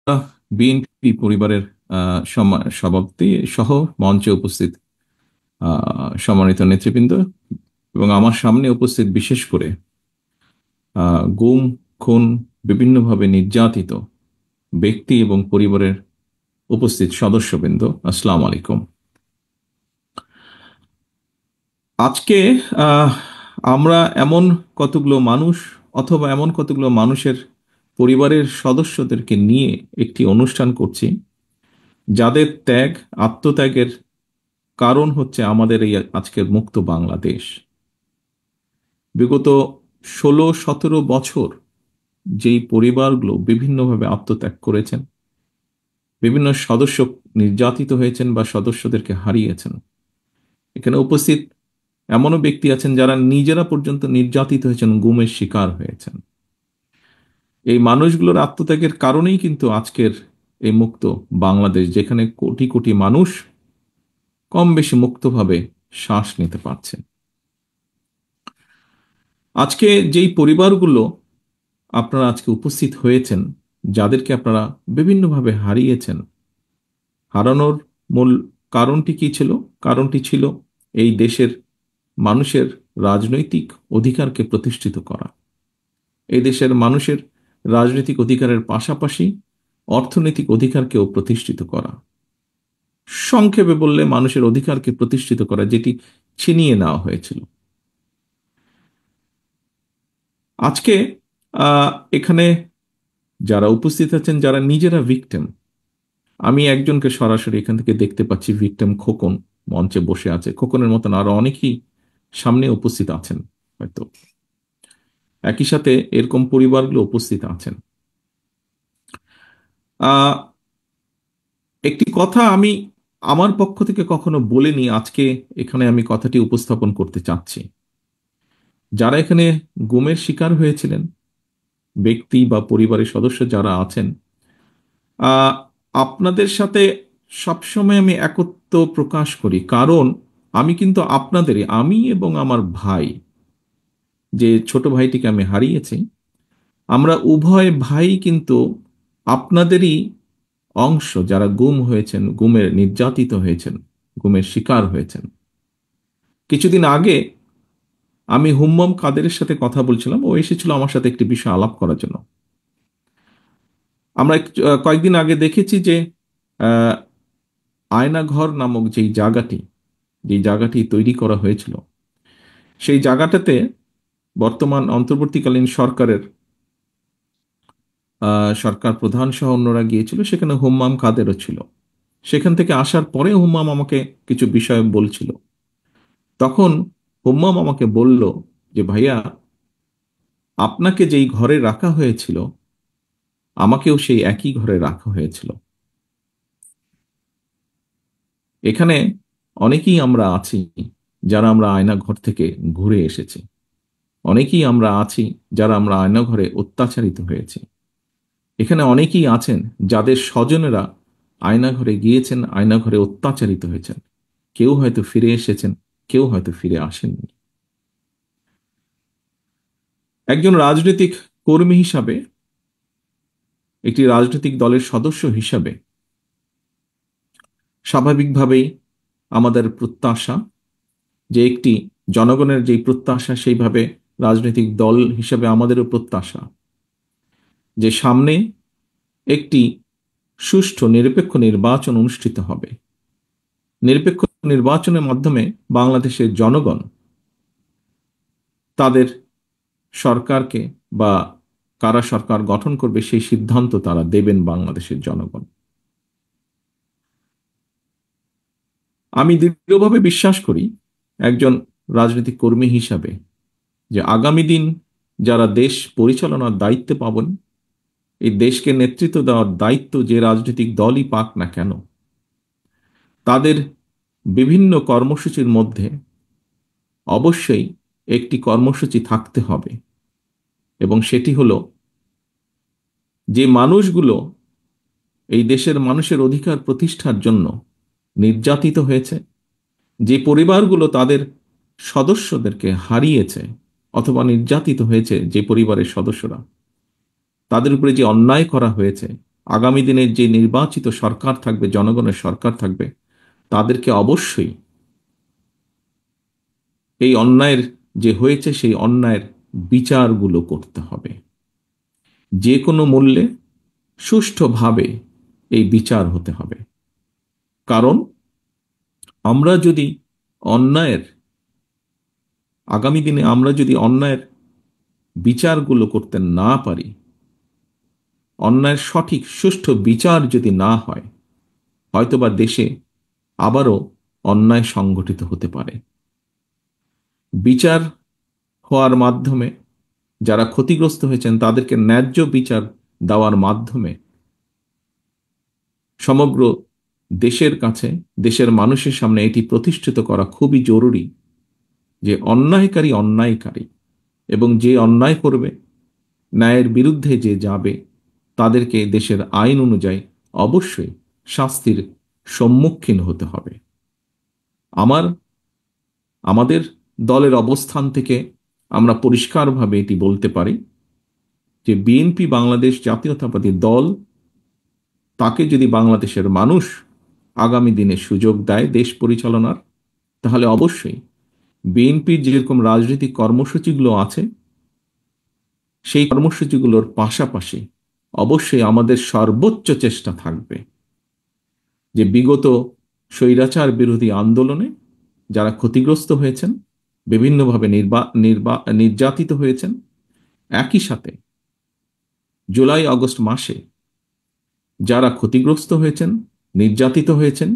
BNP পরিবারের সভাপতি সহ মঞ্চে উপস্থিত সম্মানিত নেতৃবৃন্দ এবং আমার সামনে উপস্থিত বিশেষ করে গুম, খুন, বিভিন্নভাবে নির্যাতিত ব্যক্তি এবং পরিবারের উপস্থিত সদস্যবৃন্দ, আসসালামু আলাইকুম। আজকে আহ, আমরা এমন কতগুলো মানুষ অথবা এমন কতগুলো মানুষের পরিবারের সদস্যদেরকে নিয়ে একটি অনুষ্ঠান করছি, যাদের ত্যাগ, আত্মত্যাগের কারণ হচ্ছে আমাদের এই আজকের মুক্ত বাংলাদেশ। বিগত 16-17 বছর যেই পরিবারগুলো বিভিন্নভাবে আত্মত্যাগ করেছেন, বিভিন্ন সদস্য নির্যাতিত হয়েছেন বা সদস্যদেরকে হারিয়েছেন, এখানে উপস্থিত এমনও ব্যক্তি আছেন যারা নিজেরা পর্যন্ত নির্যাতিত হয়েছেন, গুমের শিকার হয়েছেন। এই মানুষগুলোর আত্মত্যাগের কারণেই কিন্তু আজকের এই মুক্ত বাংলাদেশ, যেখানে কোটি কোটি মানুষ কম বেশি মুক্তভাবে শ্বাস নিতে পারছে। আজকে যেই পরিবারগুলো আপনারা আজকে উপস্থিত হয়েছেন, যাদেরকে আপনারা বিভিন্নভাবে হারিয়েছেন, হারানোর মূল কারণটি কি ছিল? কারণটি ছিল এই দেশের মানুষের রাজনৈতিক অধিকারকে প্রতিষ্ঠিত করা। এই দেশের মানুষের রাজনৈতিক অধিকারের পাশাপাশি অর্থনৈতিক অধিকারকেও প্রতিষ্ঠিত করা। সংক্ষেপে বললে মানুষের অধিকারকে প্রতিষ্ঠিত করা, যেটি ছিনিয়ে নেওয়া হয়েছিল। আজকে এখানে যারা উপস্থিত আছেন, যারা নিজেরা ভিকটিম, আমি একজনকে সরাসরি এখান থেকে দেখতে পাচ্ছি, ভিকটিম খোকন মঞ্চে বসে আছে। খোকনের মতন আরো অনেকেই সামনে উপস্থিত আছেন হয়তো, একই সাথে এরকম পরিবারগুলো উপস্থিত আছেন। আহ একটি কথা আমি আমার পক্ষ থেকে কখনো বলিনি, আজকে এখানে আমি কথাটি উপস্থাপন করতে চাচ্ছি। যারা এখানে গুমের শিকার হয়েছিলেন, ব্যক্তি বা পরিবারের সদস্য যারা আছেন, আহ আপনাদের সাথে সবসময় আমি একত্ব প্রকাশ করি, কারণ আমি কিন্তু আপনাদেরই, আমি এবং আমার ভাই, যে ছোট ভাইটিকে আমি হারিয়েছি, আমরা উভয় ভাই কিন্তু আপনাদেরই অংশ, যারা গুম হয়েছেন, গুমের নির্যাতিত হয়েছেন, গুমের শিকার হয়েছেন। কিছুদিন আগে আমি হুম্মম কাদেরের সাথে কথা বলছিলাম, ও এসেছিল আমার সাথে একটি বিষয় আলাপ করার জন্য। আমরা কয়েকদিন আগে দেখেছি যে আহ, আয়নাঘর নামক যেই জায়গাটি তৈরি করা হয়েছিল, সেই জায়গাটাতে বর্তমান অন্তর্বর্তীকালীন সরকার প্রধান সহ অন্যরা গিয়েছিল, সেখানে হুম্মাম কাদেরও ছিল। সেখান থেকে আসার পরে হুম্মাম আমাকে কিছু বিষয় বলছিল। তখন হুম্মাম আমাকে বলল যে, ভাইয়া, আপনাকে যেই ঘরে রাখা হয়েছিল, আমাকেও সেই একই ঘরে রাখা হয়েছিল। এখানে অনেকেই আমরা আছি যারা আমরা আয়না ঘর থেকে ঘুরে এসেছি। অনেকেই আমরা আছি যারা আমরা আয়না ঘরে অত্যাচারিত হয়েছি। এখানে অনেকেই আছেন যাদের স্বজনেরা আয়না ঘরে গিয়েছেন, আয়না ঘরে অত্যাচারিত হয়েছেন। কেউ হয়তো ফিরে এসেছেন, কেউ হয়তো ফিরে আসেননি। একজন রাজনৈতিক কর্মী হিসাবে, একটি রাজনৈতিক দলের সদস্য হিসাবে, স্বাভাবিকভাবেই আমাদের প্রত্যাশা যে একটি জনগণের যেই প্রত্যাশা, সেইভাবে রাজনৈতিক দল হিসাবে আমাদেরও প্রত্যাশা যে সামনে একটি সুষ্ঠু নিরপেক্ষ নির্বাচন অনুষ্ঠিত হবে। নিরপেক্ষ নির্বাচনের মাধ্যমে বাংলাদেশের জনগণ তাদের সরকারকে বা কারা সরকার গঠন করবে সেই সিদ্ধান্ত তারা দেবেন বাংলাদেশের জনগণ। আমি দৃঢ়ভাবে বিশ্বাস করি একজন রাজনৈতিক কর্মী হিসাবে যে আগামী দিন যারা দেশ পরিচালনার দায়িত্বে পাবেন, এই দেশকে নেতৃত্ব দেওয়ার দায়িত্ব যে রাজনৈতিক দলই পাক না কেন, তাদের বিভিন্ন কর্মসূচির মধ্যে অবশ্যই একটি কর্মসূচি থাকতে হবে, এবং সেটি হলো যে মানুষগুলো এই দেশের মানুষের অধিকার প্রতিষ্ঠার জন্য নির্যাতিত হয়েছে, যে পরিবারগুলো তাদের সদস্যদেরকে হারিয়েছে অথবা নির্যাতিত হয়েছে, যে পরিবারের সদস্যরা, তাদের উপরে যে অন্যায় করা হয়েছে, আগামী দিনের যে নির্বাচিত সরকার থাকবে, জনগণের সরকার থাকবে, তাদেরকে অবশ্যই এই অন্যায়ের যে হয়েছে সেই অন্যায়ের বিচারগুলো করতে হবে। যে কোনো মূল্যে সুষ্ঠুভাবে এই বিচার হতে হবে। কারণ আমরা যদি অন্যায়ের আগামী দিনে আমরা যদি অন্যায়ের বিচারগুলো করতে না পারি, অন্যায়ের সঠিক সুষ্ঠু বিচার যদি না হয়, হয়তোবা দেশে আবারও অন্যায় সংগঠিত হতে পারে। বিচার হওয়ার মাধ্যমে যারা ক্ষতিগ্রস্ত হয়েছেন তাদেরকে ন্যায্য বিচার দেওয়ার মাধ্যমে সমগ্র দেশের কাছে, দেশের মানুষের সামনে এটি প্রতিষ্ঠিত করা খুবই জরুরি যে অন্যায়কারী অন্যায়কারী, এবং যে অন্যায় করবে, ন্যায়ের বিরুদ্ধে যে যাবে, তাদেরকে দেশের আইন অনুযায়ী অবশ্যই শাস্তির সম্মুখীন হতে হবে। আমাদের দলের অবস্থান থেকে আমরা পরিষ্কারভাবে এটি বলতে পারি যে বিএনপি বাংলাদেশ জাতীয়তাবাদী দল, তাকে যদি বাংলাদেশের মানুষ আগামী দিনে সুযোগ দেয় দেশ পরিচালনার, তাহলে অবশ্যই বিএনপির যেরকম রাজনৈতিক কর্মসূচিগুলো আছে, সেই কর্মসূচিগুলোর পাশাপাশি অবশ্যই আমাদের সর্বোচ্চ চেষ্টা থাকবে যে বিগত স্বৈরাচার বিরোধী আন্দোলনে যারা ক্ষতিগ্রস্ত হয়েছেন, বিভিন্নভাবে নির্যাতিত হয়েছেন, একই সাথে জুলাই আগস্ট মাসে যারা ক্ষতিগ্রস্ত হয়েছেন, নির্যাতিত হয়েছেন,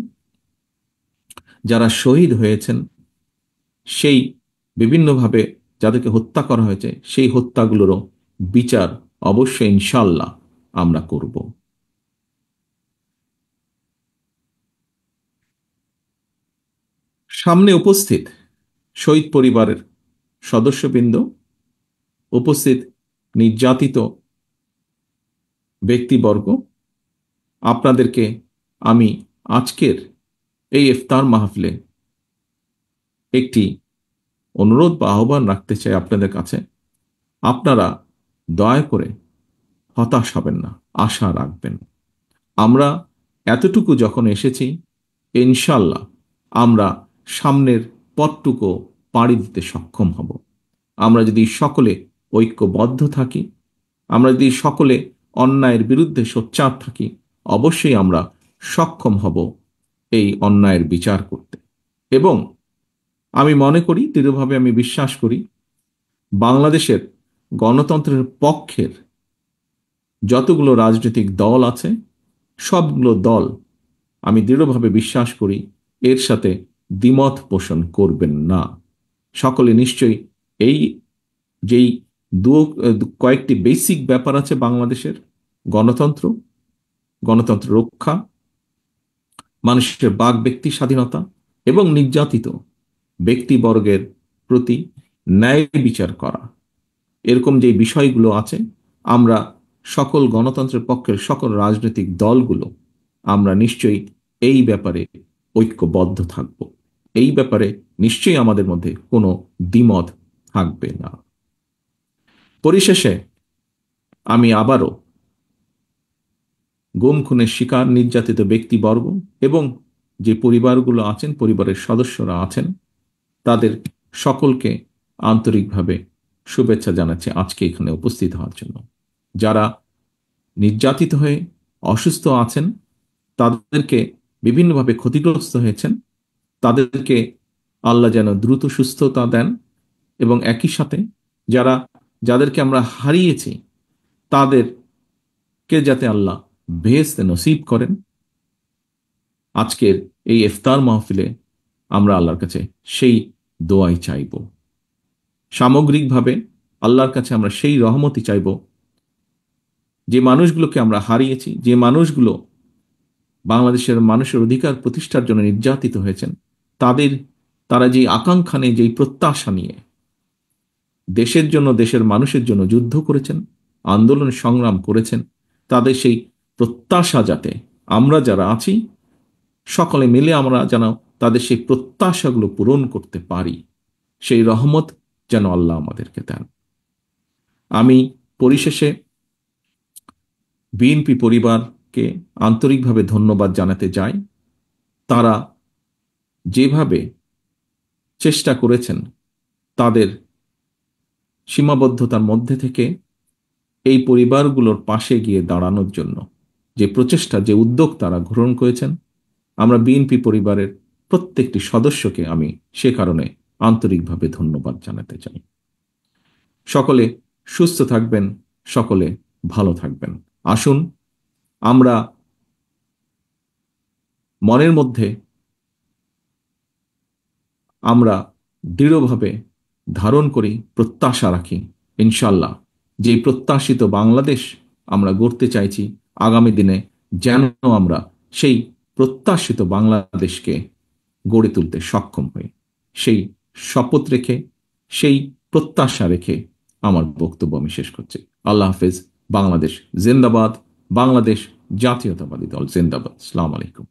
যারা শহীদ হয়েছেন, সেই বিভিন্নভাবে যাদেরকে হত্যা করা হয়েছে, সেই হত্যাগুলোরও বিচার অবশ্যই ইনশাল্লাহ আমরা করব। সামনে উপস্থিত শহীদ পরিবারের সদস্যবৃন্দ, উপস্থিত নির্যাতিত ব্যক্তিবর্গ, আপনাদেরকে আমি আজকের এই ইফতার মাহফিলে একটি অনুরোধ বা আহ্বান রাখতে চাই আপনাদের কাছে। আপনারা দয়া করে হতাশ হবেন না, আশা রাখবেন। আমরা এতটুকু যখন এসেছি, ইনশাল্লাহ আমরা সামনের পথটুকু পাড়ি দিতে সক্ষম হব। আমরা যদি সকলে ঐক্যবদ্ধ থাকি, আমরা যদি সকলে অন্যায়ের বিরুদ্ধে সোচ্চার থাকি, অবশ্যই আমরা সক্ষম হব এই অন্যায়ের বিচার করতে। এবং আমি মনে করি, দৃঢ়ভাবে আমি বিশ্বাস করি, বাংলাদেশের গণতন্ত্রের পক্ষের যতগুলো রাজনৈতিক দল আছে, সবগুলো দল, আমি দৃঢ়ভাবে বিশ্বাস করি, এর সাথে দ্বিমত পোষণ করবেন না। সকলে নিশ্চয়ই এই যেই কয়েকটি বেসিক ব্যাপার আছে বাংলাদেশের: গণতন্ত্র, গণতন্ত্র রক্ষা, মানুষের বাক ব্যক্তি স্বাধীনতা, এবং নির্যাতিত ব্যক্তিবর্গের প্রতি ন্যায় বিচার করা, এরকম যে বিষয়গুলো আছে, আমরা সকল গণতন্ত্রের পক্ষের সকল রাজনৈতিক দলগুলো আমরা নিশ্চয়ই এই ব্যাপারে ঐক্যবদ্ধ থাকব। এই ব্যাপারে নিশ্চয়ই আমাদের মধ্যে কোনো দ্বিমত থাকবে না। পরিশেষে আমি আবারও গুম খুনের শিকার নির্যাতিত ব্যক্তিবর্গ এবং যে পরিবারগুলো আছেন, পরিবারের সদস্যরা আছেন, তাদের সকলকে আন্তরিকভাবে শুভেচ্ছা জানাচ্ছি আজকে এখানে উপস্থিত হওয়ার জন্য। যারা নির্যাতিত হয়ে অসুস্থ আছেন, তাদেরকে বিভিন্নভাবে ক্ষতিগ্রস্ত হয়েছেন, তাদেরকে আল্লাহ যেন দ্রুত সুস্থতা দেন, এবং একই সাথে যাদেরকে আমরা হারিয়েছি, তাদেরকে যাতে আল্লাহ বেহেশতে নসিব করেন। আজকের এই ইফতার মাহফিলে আমরা আল্লাহর কাছে সেই দোয়াই চাইব। সামগ্রিকভাবে আল্লাহর কাছে আমরা সেই রহমতই চাইব, যে মানুষগুলোকে আমরা হারিয়েছি, যে মানুষগুলো বাংলাদেশের মানুষের অধিকার প্রতিষ্ঠার জন্য নির্যাতিত হয়েছেন, তারা যে আকাঙ্ক্ষা নিয়ে, যেই প্রত্যাশা নিয়ে দেশের জন্য, দেশের মানুষের জন্য যুদ্ধ করেছেন, আন্দোলন সংগ্রাম করেছেন, তাদের সেই প্রত্যাশা যাতে আমরা যারা আছি সকলে মিলে আমরা যেন তাদের সেই প্রত্যাশাগুলো পূরণ করতে পারি, সেই রহমত যেন আল্লাহ আমাদেরকে দেন। আমি পরিশেষে বিএনপি পরিবার পরিবারকে আন্তরিকভাবে ধন্যবাদ জানাতে চাই। তারা যেভাবে চেষ্টা করেছেন তাদের সীমাবদ্ধতার মধ্যে থেকে এই পরিবারগুলোর পাশে গিয়ে দাঁড়ানোর জন্য যে প্রচেষ্টা, যে উদ্যোগ তারা গ্রহণ করেছেন, আমরা বিএনপি পরিবারের প্রত্যেকটি সদস্যকে আমি সে কারণে আন্তরিকভাবে ধন্যবাদ জানাতে চাই। সকলে সুস্থ থাকবেন, সকলে ভালো থাকবেন। আসুন আমরা মনের মধ্যে আমরা দৃঢ়ভাবে ধারণ করি, প্রত্যাশা রাখি, ইনশাল্লাহ যে প্রত্যাশিত বাংলাদেশ আমরা গড়তে চাইছি আগামী দিনে, যেন আমরা সেই প্রত্যাশিত বাংলাদেশকে গড়ে তুলতে সক্ষম হই। সেই শপথ রেখে, সেই প্রত্যাশা রেখে আমার বক্তব্য আমি শেষ করছি। আল্লাহ হাফেজ। বাংলাদেশ জিন্দাবাদ। বাংলাদেশ জাতীয়তাবাদী দল জিন্দাবাদ। আসসালামু আলাইকুম।